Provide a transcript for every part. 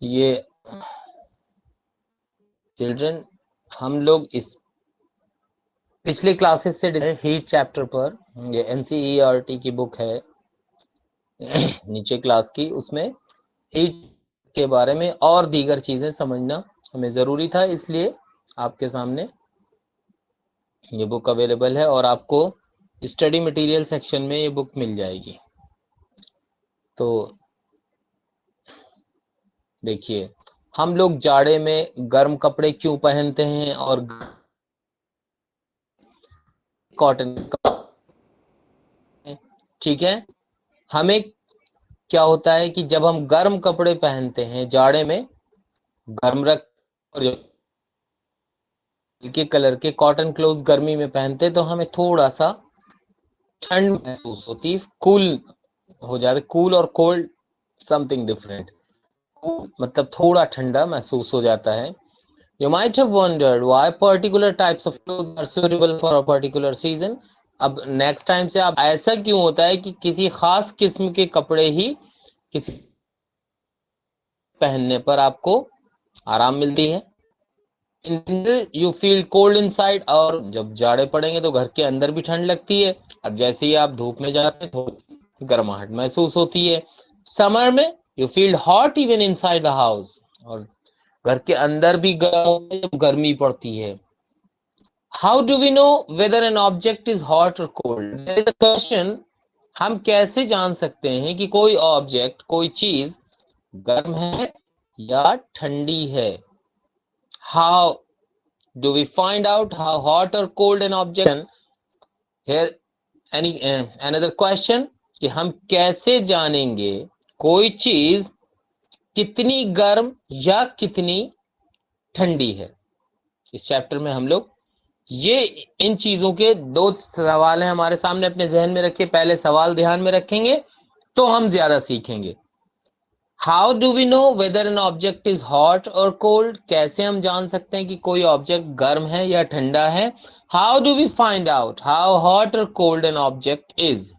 ये चिल्ड्रन, हम लोग इस पिछले क्लासेस से हीट चैप्टर पर, ये एनसीईआरटी की बुक है नीचे क्लास की, उसमें हीट के बारे में और दीगर चीजें समझना हमें जरूरी था, इसलिए आपके सामने ये बुक अवेलेबल है और आपको स्टडी मटेरियल सेक्शन में ये बुक मिल जाएगी। तो देखिए, हम लोग जाड़े में गर्म कपड़े क्यों पहनते हैं और कॉटन का, ठीक है। हमें क्या होता है कि जब हम गर्म कपड़े पहनते हैं जाड़े में, गर्म रख और जो हल्के कलर के कॉटन क्लोथ गर्मी में पहनते तो हमें थोड़ा सा ठंड महसूस होती, कूल हो जाते। कूल और कोल्ड समथिंग डिफरेंट। मतलब थोड़ा ठंडा महसूस हो जाता है। You might have wondered why particular types of clothes are suitable for a particular season. अब नेक्स्ट टाइम से आप, ऐसा क्यों होता है कि किसी खास किस्म के कपड़े ही किसी पहनने पर आपको आराम मिलती है। यू फील कोल्ड इनसाइड, और जब जाड़े पड़ेंगे तो घर के अंदर भी ठंड लगती है। अब जैसे ही आप धूप में जाते हैं थोड़ी गर्माहट महसूस होती है। समर में you feel hot even inside the house, और घर के अंदर भी गर्मी पड़ती है। How do we know whether an object is hot और कोल्ड? क्वेश्चन, हम कैसे जान सकते हैं कि कोई ऑब्जेक्ट, कोई चीज गर्म है या ठंडी है? How do we find out how hot or cold an object? Here any another question, कि हम कैसे जानेंगे कोई चीज कितनी गर्म या कितनी ठंडी है? इस चैप्टर में हम लोग ये इन चीजों के दो सवाल हैं हमारे सामने, अपने जहन में रखिए। पहले सवाल ध्यान में रखेंगे तो हम ज्यादा सीखेंगे। How do we know whether an object is hot और कोल्ड? कैसे हम जान सकते हैं कि कोई ऑब्जेक्ट गर्म है या ठंडा है? How do we find out how hot और कोल्ड एन ऑब्जेक्ट इज?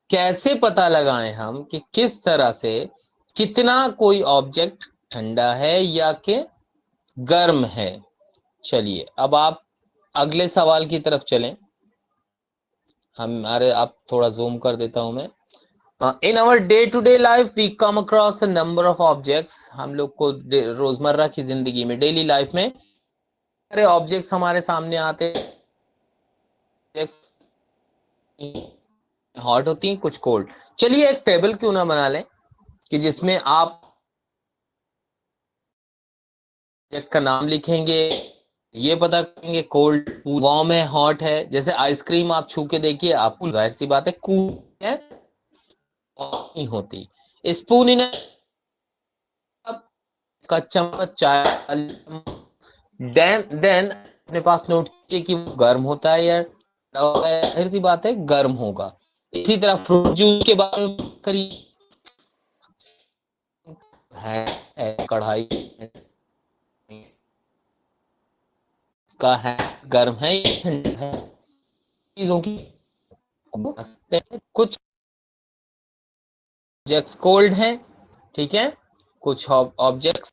कैसे पता लगाएं हम कि किस तरह से, कितना कोई ऑब्जेक्ट ठंडा है या कि गर्म है? चलिए अब आप अगले सवाल की तरफ चलें। हमारे, आप थोड़ा जूम कर देता हूं मैं। In our day to day life we come across a number of objects. हम लोग को रोजमर्रा की जिंदगी में, डेली लाइफ में सारे ऑब्जेक्ट्स हमारे सामने आते हैं। हॉट होती हैं, कुछ कोल्ड। चलिए एक टेबल क्यों ना बना लें कि जिसमें आप ऑब्जेक्ट का नाम लिखेंगे, ये पता करेंगे कोल्ड, वार्म है, हॉट है। जैसे आइसक्रीम आप छू के देखिए, आपको जाहिर सी बात है कूल है, नहीं होती। स्पून इन का चम्मच, चाय, देन अपने पास नोट कीजिए कि वो गर्म होता है या जाहिर सी बात है गर्म होगा। इसी तरह फ्रूट जूस के बारे में करिए, है कढ़ाई का है, गर्म है या ठंडा है? चीजों की कुछ ऑब्जेक्ट्स कोल्ड हैं, ठीक है, कुछ ऑब्जेक्ट्स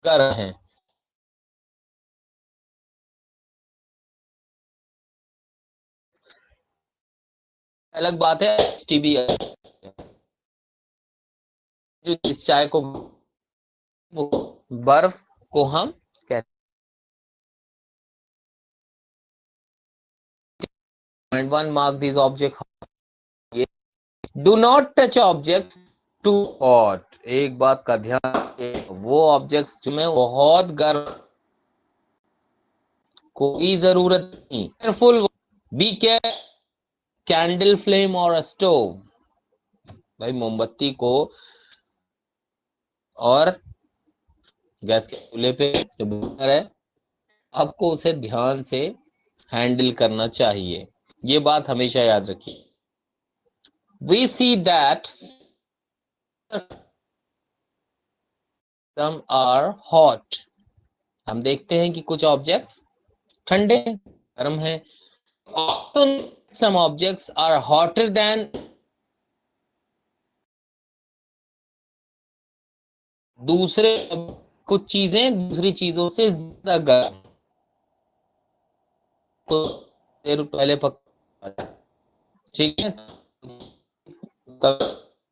गर्म हैं। अलग बात है टीबी, जो इस चाय को, वो बर्फ को हम कहते हैं। One mark this object, do not touch object too hot. एक बात का ध्यान, वो ऑब्जेक्ट्स जो में बहुत गर्म, कोई जरूरत नहीं। Careful, be care, candle flame और स्टोव। भाई मोमबत्ती को और गैस के चूल्हे पे जो बर्नर है, आपको उसे ध्यान से हैंडल करना चाहिए। ये बात हमेशा याद रखिए। We see that some are hot. हम देखते हैं कि कुछ ऑब्जेक्ट्स ठंडे, गर्म हैं। Some objects are hotter than दूसरे कुछ चीजें दूसरी चीजों से ज्यादा गर्म को देर पहले पक, ठीक है,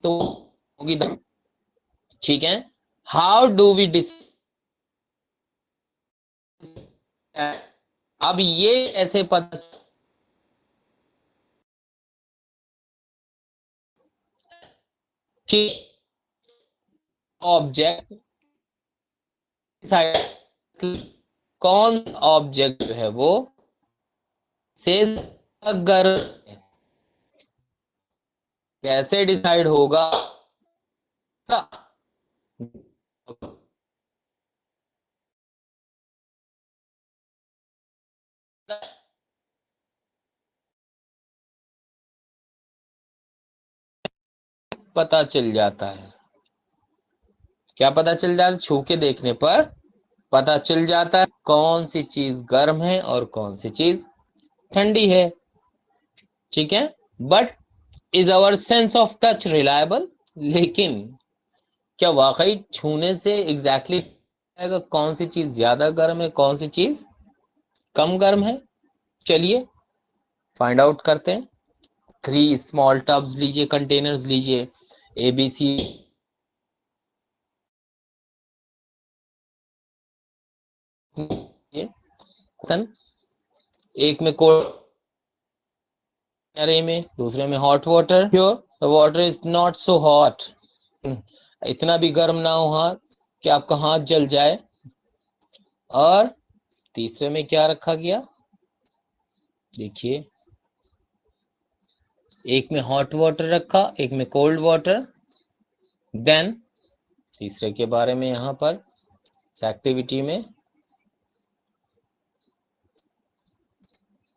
तो होगी। ठीक है, हाउ डू वी डिस, अब ये ऐसे पता कि ऑब्जेक्ट कौन ऑब्जेक्ट है वो से अगर कैसे डिसाइड होगा, पता चल जाता है। क्या पता चल जाता है? छू के देखने पर पता चल जाता है कौन सी चीज गर्म है और कौन सी चीज ठंडी है। ठीक है, but is our sense of touch reliable, लेकिन क्या वाकई छूने से एग्जैक्टली exactly कौन सी चीज ज्यादा गर्म है कौन सी चीज कम गर्म है? चलिए फाइंड आउट करते हैं। 3 स्मॉल टब्स लीजिए, कंटेनर्स लीजिए, ABC, एक में कोल्ड अरे में, दूसरे में hot water, pure water is not so hot, इतना भी गर्म ना हो हाथ कि आपका हाथ जल जाए। और तीसरे में क्या रखा गया, देखिए, एक में हॉट वाटर रखा, एक में कोल्ड वाटर। देन तीसरे के बारे में यहां पर इस एक्टिविटी में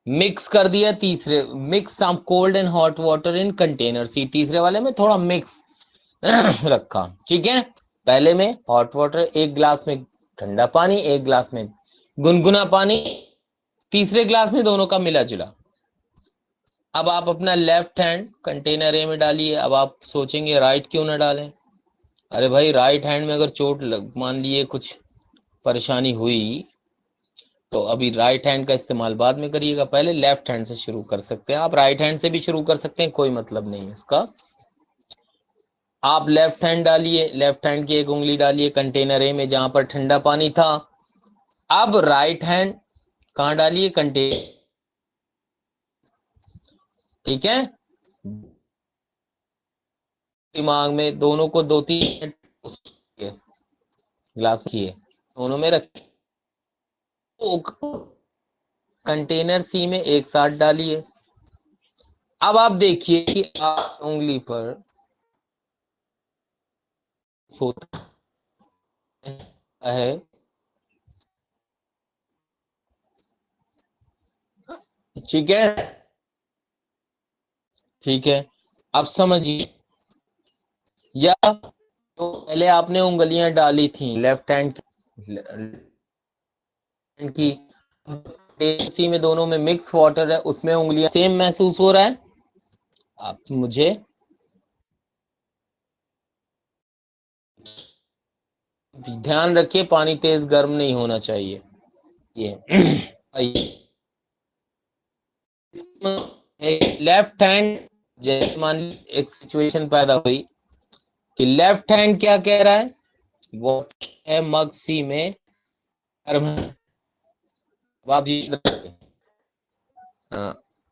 मिक्स कर दिया, तीसरे mix some cold and hot water in container, C तीसरे वाले में थोड़ा मिक्स रखा। ठीक है, पहले में हॉट वाटर, एक गिलास में ठंडा पानी, एक गिलास में गुनगुना पानी, तीसरे गिलास में दोनों का मिला जुला। अब आप अपना लेफ्ट हैंड कंटेनर ए में डालिए। अब आप सोचेंगे राइट क्यों ना डालें? अरे भाई, राइट हैंड में अगर चोट लग, मान लिए कुछ परेशानी हुई, तो अभी राइट हैंड का इस्तेमाल बाद में करिएगा, पहले लेफ्ट हैंड से शुरू कर सकते हैं। आप राइट हैंड से भी शुरू कर सकते हैं, कोई मतलब नहीं है इसका। आप लेफ्ट हैंड डालिए, लेफ्ट हैंड की एक उंगली डालिए कंटेनर ए में जहां पर ठंडा पानी था। अब राइट हैंड कहां डालिए, कंटेनर, ठीक है, दिमाग में दोनों को 2-3 मिनट ग्लास किए, दोनों में रखिए, कंटेनर सी में एक साथ डालिए। अब आप देखिए कि आप उंगली पर सोता है, ठीक है, ठीक है, अब समझिए, या तो पहले आपने उंगलियां डाली थी लेफ्ट हैंड की, सी में दोनों में मिक्स वाटर है, उसमें उंगलियां सेम महसूस हो रहा है? आप मुझे ध्यान रखिए, पानी तेज गर्म नहीं होना चाहिए। ये लेफ्ट हैंड, जैसे मान एक सिचुएशन पैदा हुई कि लेफ्ट हैंड क्या कह रहा है, वो है मग सी में गर्म है। आप जी,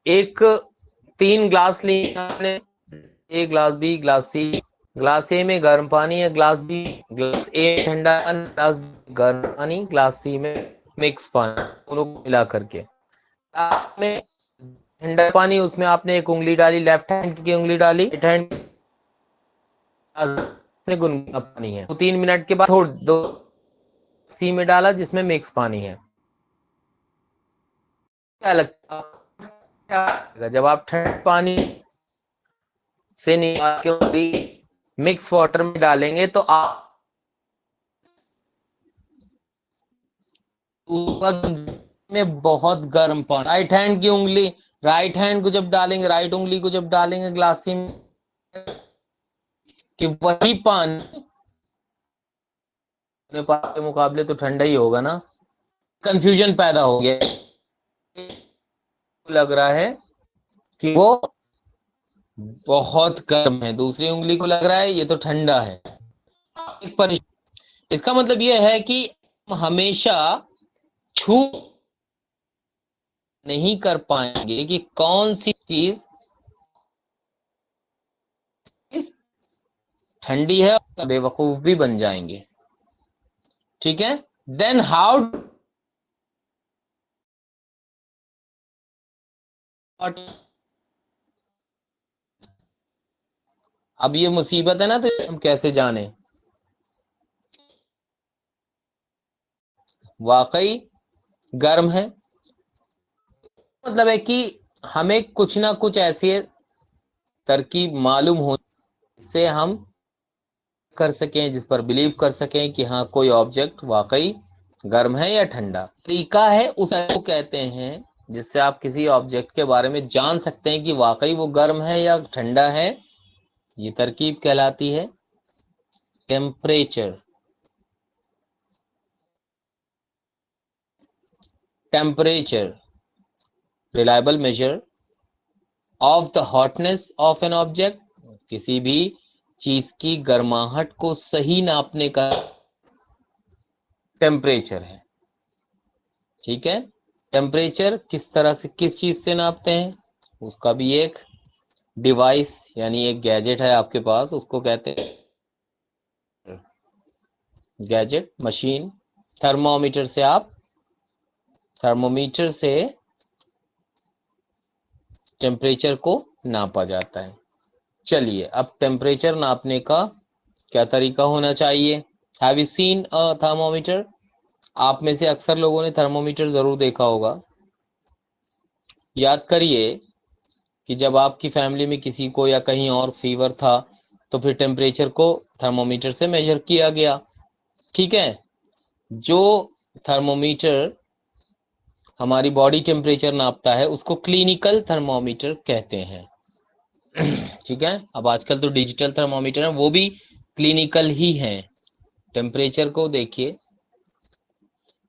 एक 3 ग्लास लिए आपने, A glass B glass C, glass A में गर्म पानी है, ग्लास बी, ग्लास ए ठंडा, ग्लास गर्म पानी, ग्लास सी में मिक्स पानी, दोनों को मिला करके आपने ठंडा पानी, उसमें आपने एक उंगली डाली, लेफ्ट हैंड की उंगली डाली, राइट हैंड में गुनगुना पानी है, 2-3 मिनट के बाद थोड़ा दो सी में डाला जिसमें मिक्स पानी है। क्या लगता है जब आप ठंडा पानी से निकाल के उंगली मिक्स वाटर में डालेंगे तो आप में बहुत गर्म पानी, राइट हैंड की उंगली, राइट हैंड को जब डालेंगे, राइट उंगली को जब डालेंगे ग्लास में, कि वही पानी नेपाल के मुकाबले तो ठंडा ही होगा ना। कंफ्यूजन पैदा हो गया, लग रहा है कि वो बहुत गर्म है, दूसरी उंगली को लग रहा है ये तो ठंडा है। इसका मतलब ये है कि हमेशा छू नहीं कर पाएंगे कि कौन सी चीज ठंडी है, बेवकूफ भी बन जाएंगे। ठीक है, देन हाउ अब ये मुसीबत है ना, तो हम कैसे जाने वाकई गर्म है। मतलब है कि हमें कुछ ना कुछ ऐसी तरकीब मालूम हो जिससे हम कर सकें, जिस पर बिलीव कर सकें कि हाँ कोई ऑब्जेक्ट वाकई गर्म है या ठंडा। तरीका है उसको कहते हैं जिससे आप किसी ऑब्जेक्ट के बारे में जान सकते हैं कि वाकई वो गर्म है या ठंडा है। ये तरकीब कहलाती है temperature. Temperature reliable measure of the hotness of an object, किसी भी चीज की गर्माहट को सही नापने का टेम्परेचर है। ठीक है, टेम्परेचर किस तरह से, किस चीज से नापते हैं, उसका भी एक डिवाइस यानी एक गैजेट है आपके पास, उसको कहते हैं गैजेट मशीन। थर्मोमीटर से आप, थर्मोमीटर से टेम्परेचर को नापा जाता है। चलिए, अब टेम्परेचर नापने का क्या तरीका होना चाहिए। Have you seen a thermometer. आप में से अक्सर लोगों ने थर्मोमीटर जरूर देखा होगा। याद करिए कि जब आपकी फैमिली में किसी को या कहीं और फीवर था तो फिर टेम्परेचर को थर्मोमीटर से मेजर किया गया। ठीक है, जो थर्मोमीटर हमारी बॉडी टेम्परेचर नापता है उसको क्लिनिकल थर्मोमीटर कहते हैं। ठीक है, अब आजकल तो डिजिटल थर्मोमीटर है, वो भी क्लिनिकल ही है। टेम्परेचर को देखिए,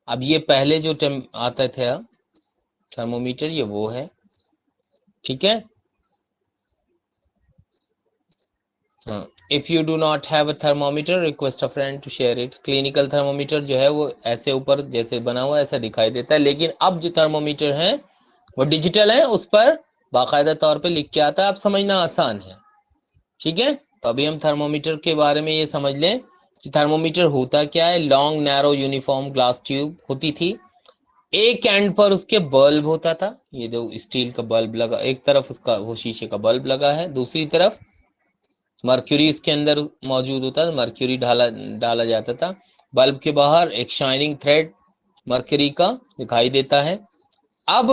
अब ये पहले जो आता था थर्मोमीटर, ये वो है। ठीक है, if you do not have a thermometer request a friend to share it. Clinical thermometer जो है वो ऐसे ऊपर जैसे बना हुआ ऐसा दिखाई देता है, लेकिन अब जो थर्मोमीटर है वो डिजिटल है, उस पर बाकायदा तौर पे लिख के आता है, आप समझना आसान है। ठीक है, तो अभी हम थर्मोमीटर के बारे में ये समझ लें कि थर्मोमीटर होता क्या है। Long narrow uniform glass tube होती थी, एक एंड पर उसके बल्ब होता था, ये जो स्टील का बल्ब लगा, एक तरफ उसका वो शीशे का बल्ब लगा है, दूसरी तरफ मर्क्यूरी इसके अंदर मौजूद होता था, मर्क्यूरी डाला डाला जाता था। बल्ब के बाहर एक शाइनिंग थ्रेड मर्क्यूरी का दिखाई देता है। अब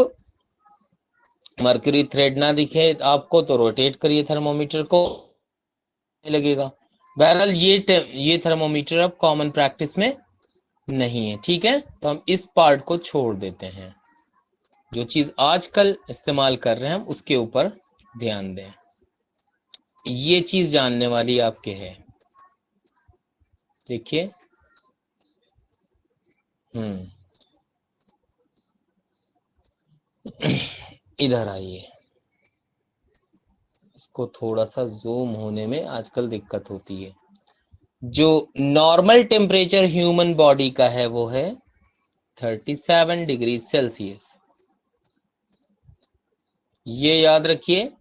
मर्क्यूरी थ्रेड ना दिखे आपको तो रोटेट करिए थर्मोमीटर को, लगेगा। बहरहाल ये थर्मोमीटर अब कॉमन प्रैक्टिस में नहीं है। ठीक है, तो हम इस पार्ट को छोड़ देते हैं, जो चीज आजकल इस्तेमाल कर रहे हैं हम उसके ऊपर ध्यान दें। ये चीज जानने वाली आपके है, देखिए। इधर आइए, इसको थोड़ा सा जूम होने में आजकल दिक्कत होती है। जो नॉर्मल टेम्परेचर ह्यूमन बॉडी का है वो है 37 डिग्री सेल्सियस। ये याद रखिए।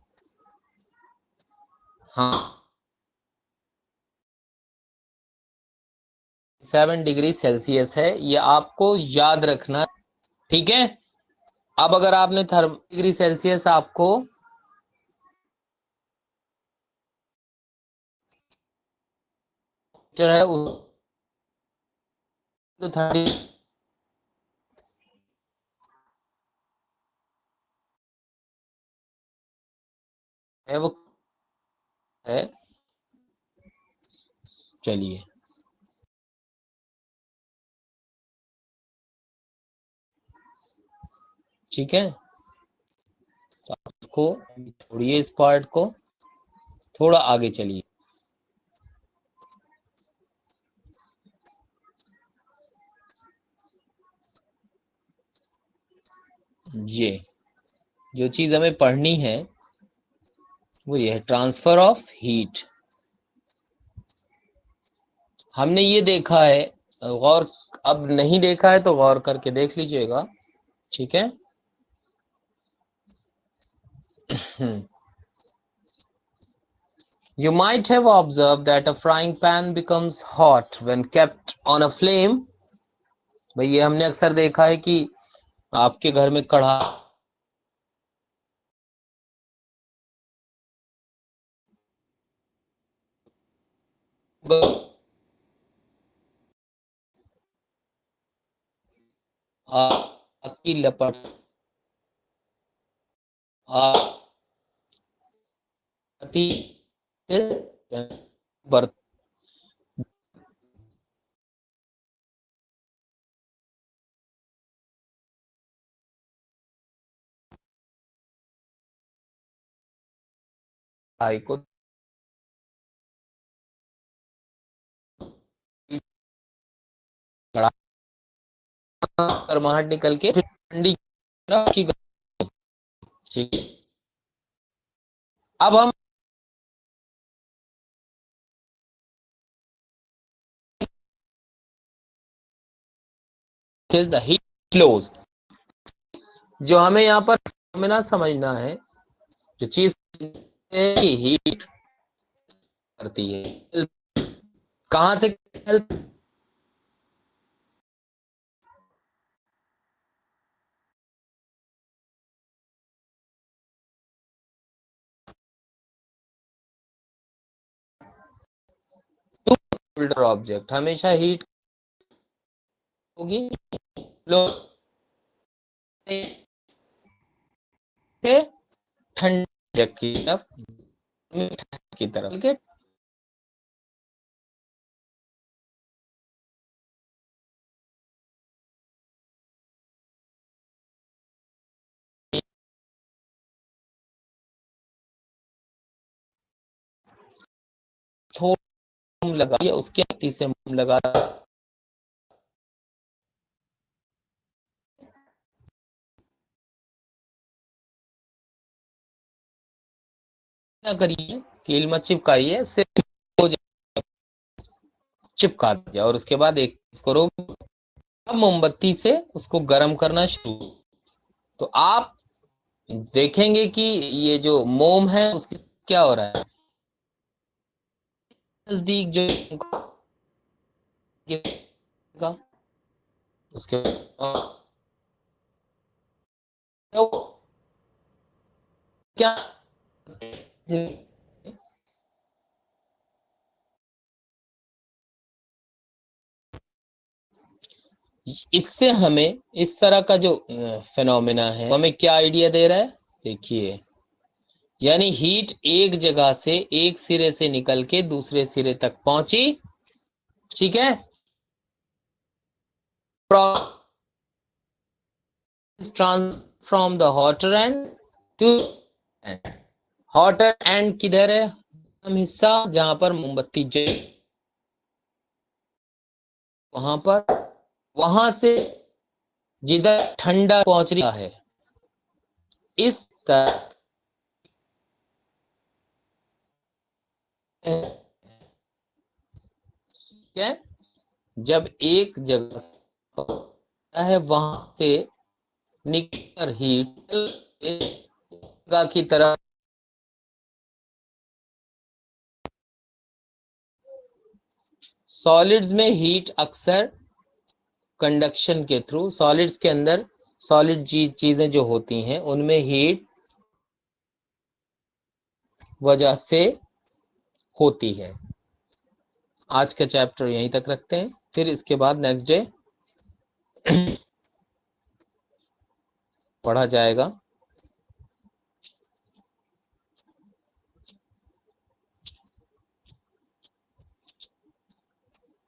हाँ, 7 डिग्री सेल्सियस है, ये आपको याद रखना। ठीक है, अब अगर आपने डिग्री सेल्सियस आपको जो है तो 30 है वो है। चलिए, ठीक है, तो आपको छोड़िए इस पार्ट को, थोड़ा आगे चलिए। ये जो चीज हमें पढ़नी है वो ये है, ट्रांसफर ऑफ हीट। हमने ये देखा है, गौर, अब नहीं देखा है तो गौर करके देख लीजिएगा, ठीक है। You might have observed that a frying pan becomes hot when kept on a flame। भाई ये हमने अक्सर देखा है कि आपके घर में कढ़ा आग की लपट आती बर्तन को कड़ा गर्माहट निकल के फिर ठंडी की, ठीक है। अब हम द हीट क्लोज, जो हमें यहाँ पर हमें ना समझना है, जो चीज हीट करती है कहां से, होल्डर ऑब्जेक्ट हमेशा हीट होगी लो ठंडे की तरफ, की तरफ, ठीक है। थोड़ा लगाइए, उसके हत्ती से मुंह लगा ना करिए, कील मत चिपकाइए, सिर्फ हो चिपका दिया और उसके बाद एक इसको रोक, अब मोमबत्ती से उसको गर्म करना शुरू। तो आप देखेंगे कि ये जो मोम है उसके क्या हो रहा है, नजदीक जो उसके तो क्या इससे हमें इस तरह का जो फिनोमेना है हमें क्या आइडिया दे रहा है, देखिए, यानी हीट एक जगह से एक सिरे से निकल के दूसरे सिरे तक पहुंची, ठीक है। From the hotter end to hotter end किधर है, हम हिस्सा जहां पर मोमबत्ती जल, वहां पर, वहां से जिधर ठंडा पहुंच रहा है, इस तरह है। जब एक जगह है वहां से निकल हीट की तरह, सॉलिड्स में हीट अक्सर कंडक्शन के थ्रू, सॉलिड्स के अंदर सॉलिड चीजें जो होती हैं उनमें हीट वजह से होती है। आज का चैप्टर यहीं तक रखते हैं, फिर इसके बाद नेक्स्ट डे पढ़ा जाएगा।